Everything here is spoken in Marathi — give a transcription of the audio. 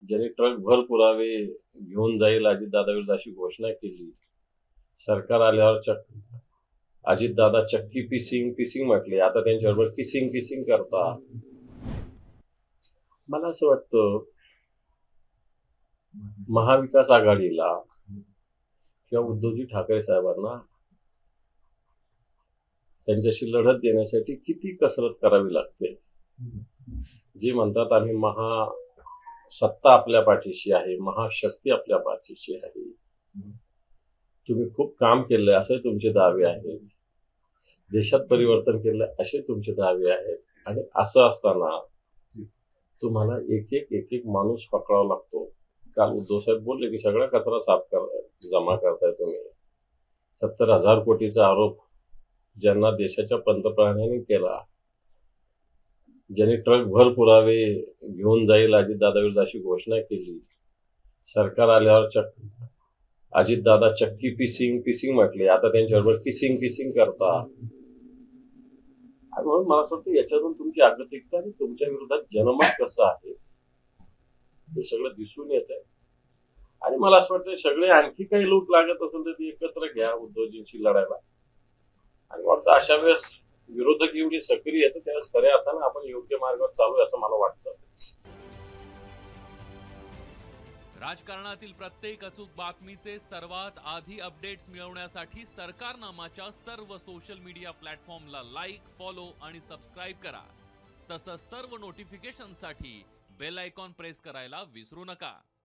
ज्यांनी ट्रकभर पुरावे घेऊन जाईल अजितदादाविरुद्ध अशी घोषणा केली. सरकार आल्यावर अजितदादा चक्की पिसिंग म्हटले. आता त्यांच्याबरोबर किसिंग करता. मला असं वाटतं महाविकास आघाडीला किंवा उद्धवजी ठाकरे साहेबांना त्यांच्याशी लढत देण्यासाठी किती कसरत करावी लागते. जे म्हणतात आम्ही सत्ता आपल्या पाठीशी आहे, महाशक्ती आपल्या पाठीशी आहे, तुम्ही खूप काम केलंय असे तुमचे दावे आहेत, देशात परिवर्तन केलंय असे तुमचे दावे आहेत. आणि असं असताना तुम्हाला एक एक माणूस पकडावा लागतो. काल उद्धव साहेब बोलले की सगळा कचरा जमा करताय तुम्ही. 70,000 कोटीचा आरोप ज्यांना देशाच्या पंतप्रधानांनी केला, ज्यांनी ट्रकभर पुरावे घेऊन जाईल अजितदादाविरुद्ध अशी घोषणा केली. सरकार आल्यावर अजितदादा चक्की पिसिंग म्हटले. आता त्यांच्याबरोबर किसिंग करता. आणि म्हणून मला असं वाटतं याच्यातून तुमची आगतिकता आणि तुमच्या विरोधात जनमत कसं आहे हे सगळं दिसून येत आहे. आणि मला असं वाटतं सगळे आणखी काही लोक लागत असेल तर ती एकत्र घ्या उद्धवजींशी लढायला. आणि वाटतं अशा वेळेस विरोधक एवढी सक्रिय येतं त्यावेळेस खऱ्या अर्थानं आपण योग्य मार्गावर चालू आहे असं मला वाटतं. राजकारणातील प्रत्येक अचूक बातमीचे सर्वात आधी अपडेट्स मिळवण्यासाठी सरकारनामाच्या सर्व सोशल मीडिया प्लॅटफॉर्मला लाईक, फॉलो आणि सबस्क्राईब करा. तसंच सर्व नोटिफिकेशनसाठी बेल आयकॉन प्रेस करायला विसरू नका.